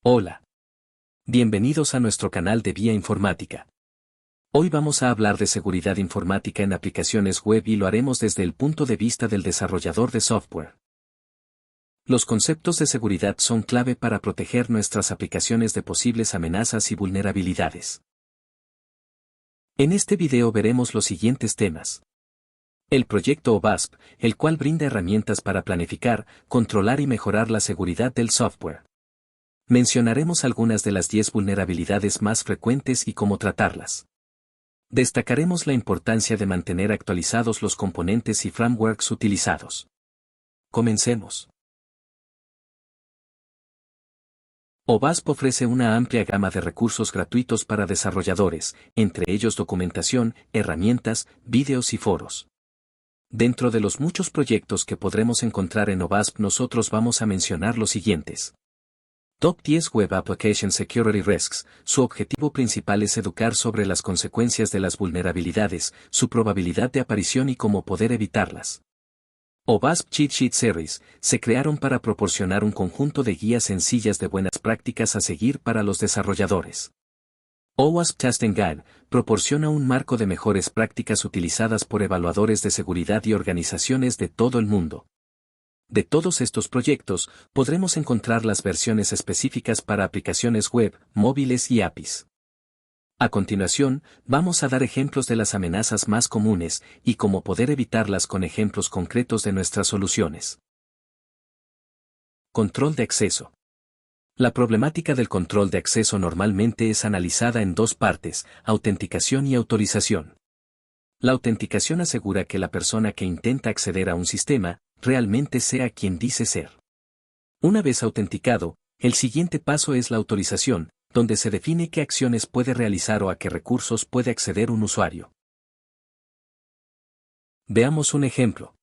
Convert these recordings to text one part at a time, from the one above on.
Hola. Bienvenidos a nuestro canal de Vía Informática. Hoy vamos a hablar de seguridad informática en aplicaciones web y lo haremos desde el punto de vista del desarrollador de software. Los conceptos de seguridad son clave para proteger nuestras aplicaciones de posibles amenazas y vulnerabilidades. En este video veremos los siguientes temas. El proyecto OWASP, el cual brinda herramientas para planificar, controlar y mejorar la seguridad del software. Mencionaremos algunas de las 10 vulnerabilidades más frecuentes y cómo tratarlas. Destacaremos la importancia de mantener actualizados los componentes y frameworks utilizados. Comencemos. OWASP ofrece una amplia gama de recursos gratuitos para desarrolladores, entre ellos documentación, herramientas, vídeos y foros. Dentro de los muchos proyectos que podremos encontrar en OWASP, nosotros vamos a mencionar los siguientes. Top 10 Web Application Security Risks. Su objetivo principal es educar sobre las consecuencias de las vulnerabilidades, su probabilidad de aparición y cómo poder evitarlas. OWASP Cheat Sheet Series se crearon para proporcionar un conjunto de guías sencillas de buenas prácticas a seguir para los desarrolladores. OWASP Testing Guide proporciona un marco de mejores prácticas utilizadas por evaluadores de seguridad y organizaciones de todo el mundo. De todos estos proyectos, podremos encontrar las versiones específicas para aplicaciones web, móviles y APIs. A continuación, vamos a dar ejemplos de las amenazas más comunes y cómo poder evitarlas con ejemplos concretos de nuestras soluciones. Control de acceso. La problemática del control de acceso normalmente es analizada en dos partes, autenticación y autorización. La autenticación asegura que la persona que intenta acceder a un sistema, realmente sea quien dice ser. Una vez autenticado, el siguiente paso es la autorización, donde se define qué acciones puede realizar o a qué recursos puede acceder un usuario. Veamos un ejemplo.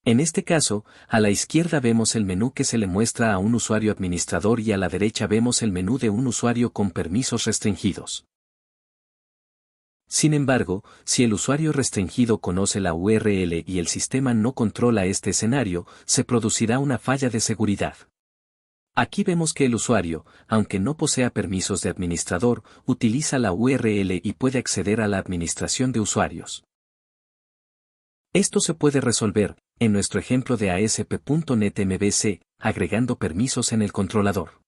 En este caso, a la izquierda vemos el menú que se le muestra a un usuario administrador y a la derecha vemos el menú de un usuario con permisos restringidos. Sin embargo, si el usuario restringido conoce la URL y el sistema no controla este escenario, se producirá una falla de seguridad. Aquí vemos que el usuario, aunque no posea permisos de administrador, utiliza la URL y puede acceder a la administración de usuarios. Esto se puede resolver, en nuestro ejemplo de ASP.NET MVC, agregando permisos en el controlador.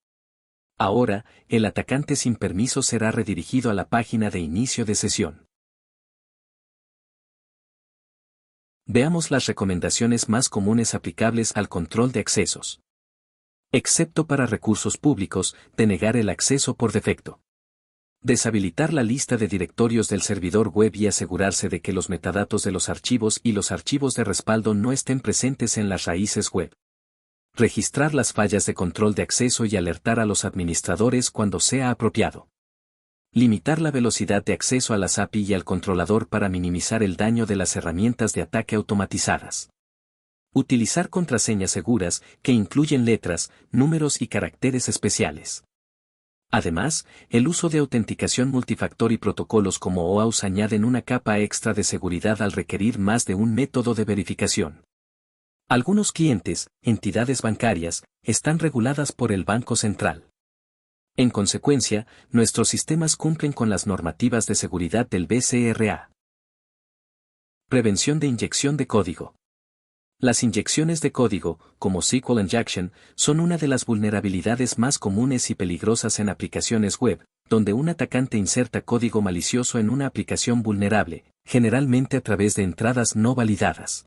Ahora, el atacante sin permiso será redirigido a la página de inicio de sesión. Veamos las recomendaciones más comunes aplicables al control de accesos. Excepto para recursos públicos, denegar el acceso por defecto. Deshabilitar la lista de directorios del servidor web y asegurarse de que los metadatos de los archivos y los archivos de respaldo no estén presentes en las raíces web. Registrar las fallas de control de acceso y alertar a los administradores cuando sea apropiado. Limitar la velocidad de acceso a las API y al controlador para minimizar el daño de las herramientas de ataque automatizadas. Utilizar contraseñas seguras que incluyen letras, números y caracteres especiales. Además, el uso de autenticación multifactor y protocolos como OAuth añaden una capa extra de seguridad al requerir más de un método de verificación. Algunos clientes, entidades bancarias, están reguladas por el Banco Central. En consecuencia, nuestros sistemas cumplen con las normativas de seguridad del BCRA. Prevención de inyección de código. Las inyecciones de código, como SQL Injection, son una de las vulnerabilidades más comunes y peligrosas en aplicaciones web, donde un atacante inserta código malicioso en una aplicación vulnerable, generalmente a través de entradas no validadas.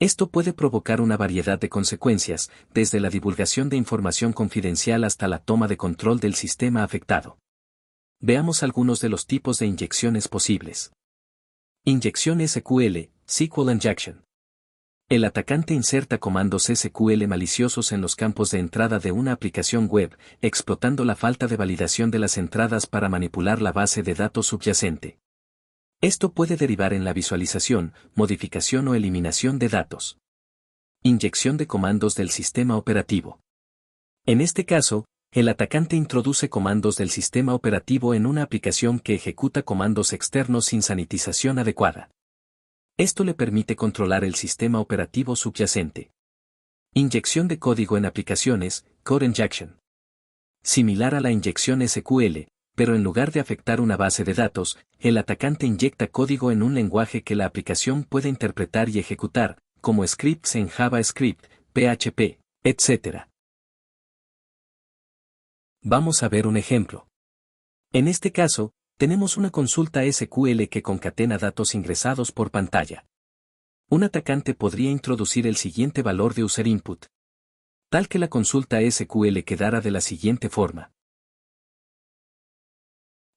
Esto puede provocar una variedad de consecuencias, desde la divulgación de información confidencial hasta la toma de control del sistema afectado. Veamos algunos de los tipos de inyecciones posibles. Inyección SQL, SQL Injection. El atacante inserta comandos SQL maliciosos en los campos de entrada de una aplicación web, explotando la falta de validación de las entradas para manipular la base de datos subyacente. Esto puede derivar en la visualización, modificación o eliminación de datos. Inyección de comandos del sistema operativo. En este caso, el atacante introduce comandos del sistema operativo en una aplicación que ejecuta comandos externos sin sanitización adecuada. Esto le permite controlar el sistema operativo subyacente. Inyección de código en aplicaciones, Code Injection. Similar a la inyección SQL, pero en lugar de afectar una base de datos, el atacante inyecta código en un lenguaje que la aplicación puede interpretar y ejecutar, como scripts en JavaScript, PHP, etc. Vamos a ver un ejemplo. En este caso, tenemos una consulta SQL que concatena datos ingresados por pantalla. Un atacante podría introducir el siguiente valor de user input, tal que la consulta SQL quedara de la siguiente forma.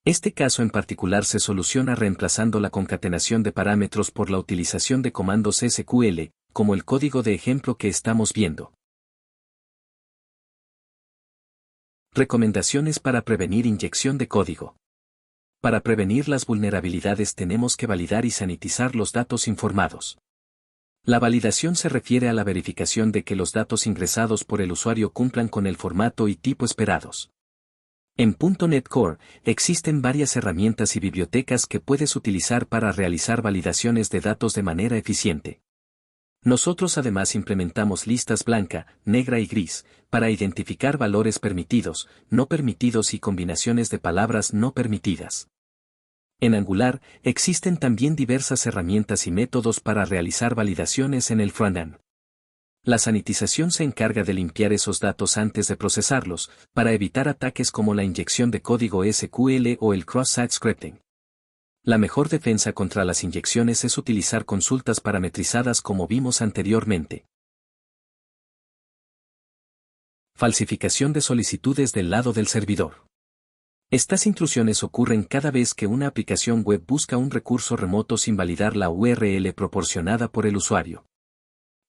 Este caso en particular se soluciona reemplazando la concatenación de parámetros por la utilización de comandos SQL, como el código de ejemplo que estamos viendo. Recomendaciones para prevenir inyección de código. Para prevenir las vulnerabilidades tenemos que validar y sanitizar los datos informados. La validación se refiere a la verificación de que los datos ingresados por el usuario cumplan con el formato y tipo esperados. En .NET Core, existen varias herramientas y bibliotecas que puedes utilizar para realizar validaciones de datos de manera eficiente. Nosotros además implementamos listas blanca, negra y gris, para identificar valores permitidos, no permitidos y combinaciones de palabras no permitidas. En Angular, existen también diversas herramientas y métodos para realizar validaciones en el frontend. La sanitización se encarga de limpiar esos datos antes de procesarlos, para evitar ataques como la inyección de código SQL o el cross-site scripting. La mejor defensa contra las inyecciones es utilizar consultas parametrizadas como vimos anteriormente. Falsificación de solicitudes del lado del servidor. Estas intrusiones ocurren cada vez que una aplicación web busca un recurso remoto sin validar la URL proporcionada por el usuario.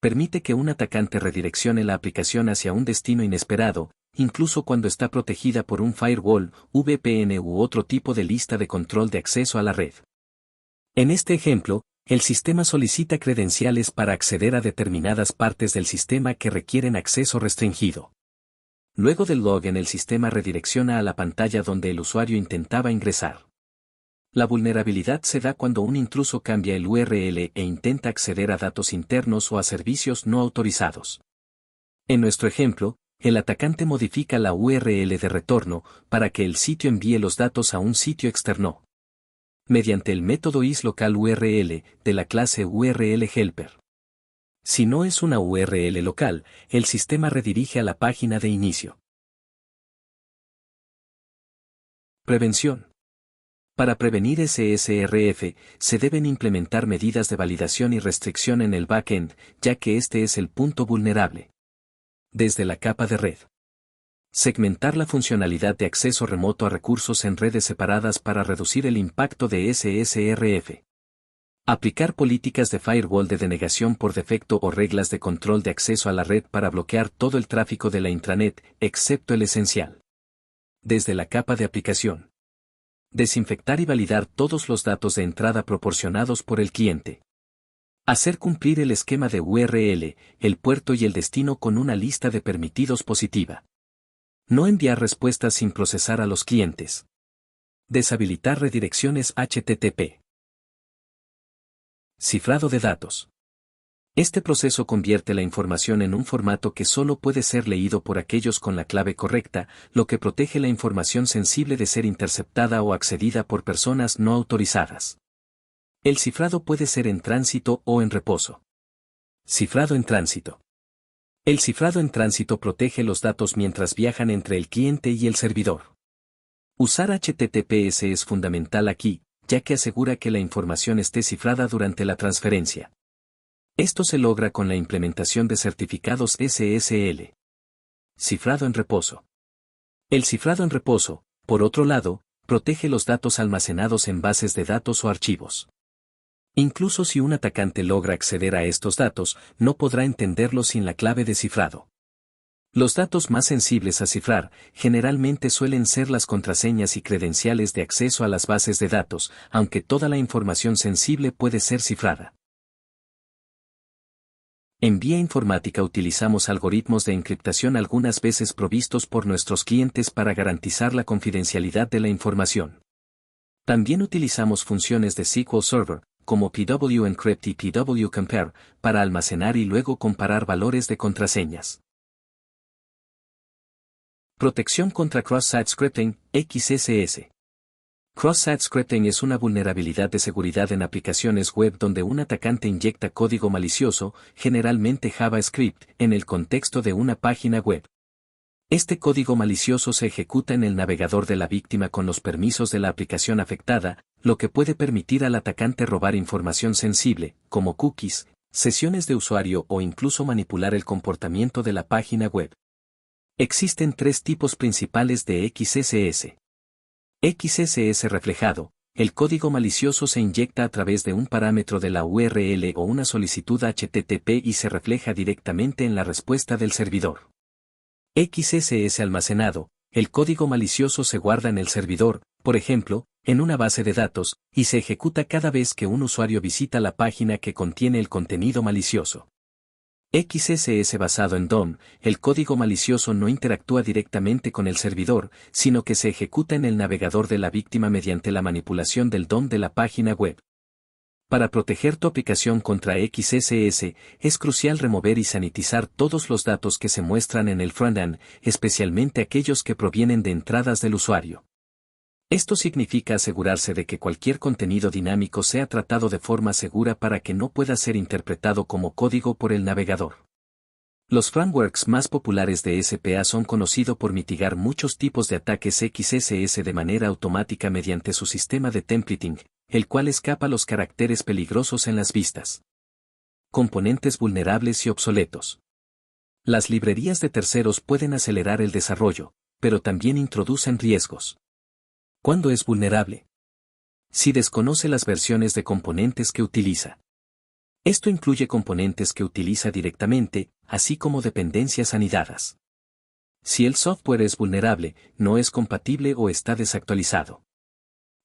Permite que un atacante redireccione la aplicación hacia un destino inesperado, incluso cuando está protegida por un firewall, VPN u otro tipo de lista de control de acceso a la red. En este ejemplo, el sistema solicita credenciales para acceder a determinadas partes del sistema que requieren acceso restringido. Luego del login el sistema redirecciona a la pantalla donde el usuario intentaba ingresar. La vulnerabilidad se da cuando un intruso cambia el URL e intenta acceder a datos internos o a servicios no autorizados. En nuestro ejemplo, el atacante modifica la URL de retorno para que el sitio envíe los datos a un sitio externo, mediante el método isLocalURL de la clase URLHelper. Si no es una URL local, el sistema redirige a la página de inicio. Prevención. Para prevenir SSRF, se deben implementar medidas de validación y restricción en el backend, ya que este es el punto vulnerable. Desde la capa de red. Segmentar la funcionalidad de acceso remoto a recursos en redes separadas para reducir el impacto de SSRF. Aplicar políticas de firewall de denegación por defecto o reglas de control de acceso a la red para bloquear todo el tráfico de la intranet, excepto el esencial. Desde la capa de aplicación. Desinfectar y validar todos los datos de entrada proporcionados por el cliente. Hacer cumplir el esquema de URL, el puerto y el destino con una lista de permitidos positiva. No enviar respuestas sin procesar a los clientes. Deshabilitar redirecciones HTTP. Cifrado de datos. Este proceso convierte la información en un formato que solo puede ser leído por aquellos con la clave correcta, lo que protege la información sensible de ser interceptada o accedida por personas no autorizadas. El cifrado puede ser en tránsito o en reposo. Cifrado en tránsito. El cifrado en tránsito protege los datos mientras viajan entre el cliente y el servidor. Usar HTTPS es fundamental aquí, ya que asegura que la información esté cifrada durante la transferencia. Esto se logra con la implementación de certificados SSL. Cifrado en reposo. El cifrado en reposo, por otro lado, protege los datos almacenados en bases de datos o archivos. Incluso si un atacante logra acceder a estos datos, no podrá entenderlos sin la clave de cifrado. Los datos más sensibles a cifrar, generalmente suelen ser las contraseñas y credenciales de acceso a las bases de datos, aunque toda la información sensible puede ser cifrada. En Vía Informática utilizamos algoritmos de encriptación algunas veces provistos por nuestros clientes para garantizar la confidencialidad de la información. También utilizamos funciones de SQL Server, como pwencrypt y pwcompare, para almacenar y luego comparar valores de contraseñas. Protección contra Cross-Site Scripting, XSS. Cross-Site Scripting es una vulnerabilidad de seguridad en aplicaciones web donde un atacante inyecta código malicioso, generalmente JavaScript, en el contexto de una página web. Este código malicioso se ejecuta en el navegador de la víctima con los permisos de la aplicación afectada, lo que puede permitir al atacante robar información sensible, como cookies, sesiones de usuario o incluso manipular el comportamiento de la página web. Existen tres tipos principales de XSS. XSS reflejado. El código malicioso se inyecta a través de un parámetro de la URL o una solicitud HTTP y se refleja directamente en la respuesta del servidor. XSS almacenado. El código malicioso se guarda en el servidor, por ejemplo, en una base de datos, y se ejecuta cada vez que un usuario visita la página que contiene el contenido malicioso. XSS basado en DOM, el código malicioso no interactúa directamente con el servidor, sino que se ejecuta en el navegador de la víctima mediante la manipulación del DOM de la página web. Para proteger tu aplicación contra XSS, es crucial remover y sanitizar todos los datos que se muestran en el frontend, especialmente aquellos que provienen de entradas del usuario. Esto significa asegurarse de que cualquier contenido dinámico sea tratado de forma segura para que no pueda ser interpretado como código por el navegador. Los frameworks más populares de SPA son conocidos por mitigar muchos tipos de ataques XSS de manera automática mediante su sistema de templating, el cual escapa los caracteres peligrosos en las vistas. Componentes vulnerables y obsoletos. Las librerías de terceros pueden acelerar el desarrollo, pero también introducen riesgos. ¿Cuándo es vulnerable? Si desconoce las versiones de componentes que utiliza. Esto incluye componentes que utiliza directamente, así como dependencias anidadas. Si el software es vulnerable, no es compatible o está desactualizado.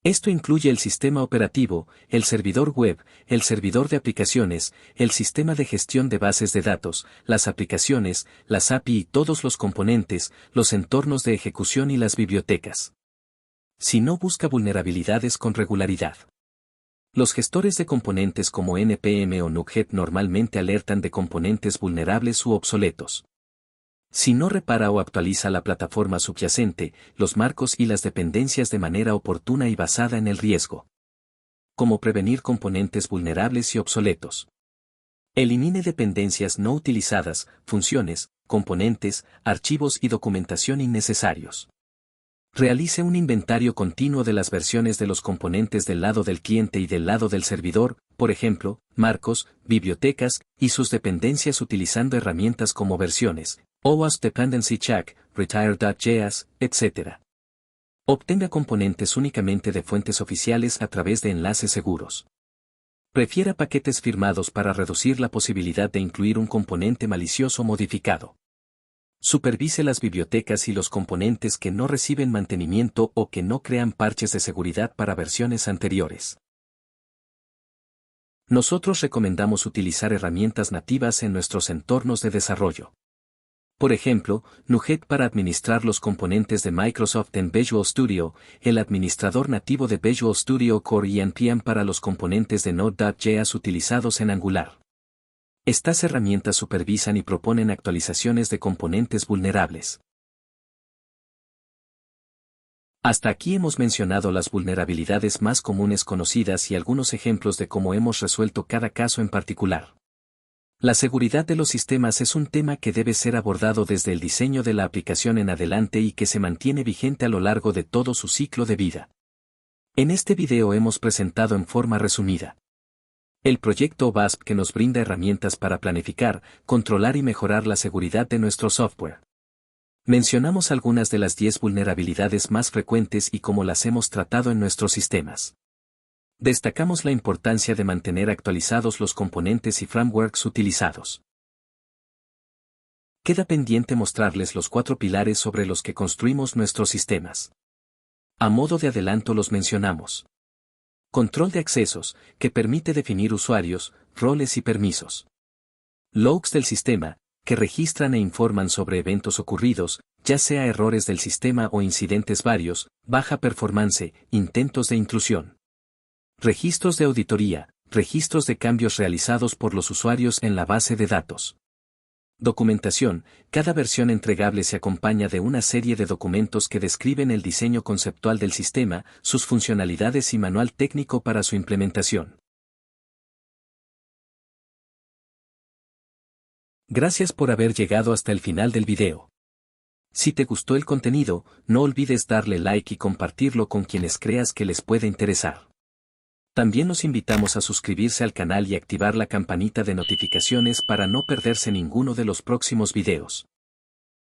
Esto incluye el sistema operativo, el servidor web, el servidor de aplicaciones, el sistema de gestión de bases de datos, las aplicaciones, las API y todos los componentes, los entornos de ejecución y las bibliotecas. Si no busca vulnerabilidades con regularidad. Los gestores de componentes como NPM o NuGet normalmente alertan de componentes vulnerables u obsoletos. Si no repara o actualiza la plataforma subyacente, los marcos y las dependencias de manera oportuna y basada en el riesgo. ¿Cómo prevenir componentes vulnerables y obsoletos? Elimine dependencias no utilizadas, funciones, componentes, archivos y documentación innecesarios. Realice un inventario continuo de las versiones de los componentes del lado del cliente y del lado del servidor, por ejemplo, marcos, bibliotecas, y sus dependencias utilizando herramientas como versiones, OWASP Dependency Check, Retire.js, etc. Obtenga componentes únicamente de fuentes oficiales a través de enlaces seguros. Prefiera paquetes firmados para reducir la posibilidad de incluir un componente malicioso modificado. Supervise las bibliotecas y los componentes que no reciben mantenimiento o que no crean parches de seguridad para versiones anteriores. Nosotros recomendamos utilizar herramientas nativas en nuestros entornos de desarrollo. Por ejemplo, NuGet para administrar los componentes de Microsoft en Visual Studio, el administrador nativo de Visual Studio Core y NPM para los componentes de Node.js utilizados en Angular. Estas herramientas supervisan y proponen actualizaciones de componentes vulnerables. Hasta aquí hemos mencionado las vulnerabilidades más comunes conocidas y algunos ejemplos de cómo hemos resuelto cada caso en particular. La seguridad de los sistemas es un tema que debe ser abordado desde el diseño de la aplicación en adelante y que se mantiene vigente a lo largo de todo su ciclo de vida. En este video hemos presentado en forma resumida el proyecto OWASP que nos brinda herramientas para planificar, controlar y mejorar la seguridad de nuestro software. Mencionamos algunas de las 10 vulnerabilidades más frecuentes y cómo las hemos tratado en nuestros sistemas. Destacamos la importancia de mantener actualizados los componentes y frameworks utilizados. Queda pendiente mostrarles los 4 pilares sobre los que construimos nuestros sistemas. A modo de adelanto los mencionamos. Control de accesos, que permite definir usuarios, roles y permisos. Logs del sistema, que registran e informan sobre eventos ocurridos, ya sea errores del sistema o incidentes varios, baja performance, intentos de intrusión. Registros de auditoría, registros de cambios realizados por los usuarios en la base de datos. Documentación. Cada versión entregable se acompaña de una serie de documentos que describen el diseño conceptual del sistema, sus funcionalidades y manual técnico para su implementación. Gracias por haber llegado hasta el final del video. Si te gustó el contenido, no olvides darle like y compartirlo con quienes creas que les puede interesar. También los invitamos a suscribirse al canal y activar la campanita de notificaciones para no perderse ninguno de los próximos videos.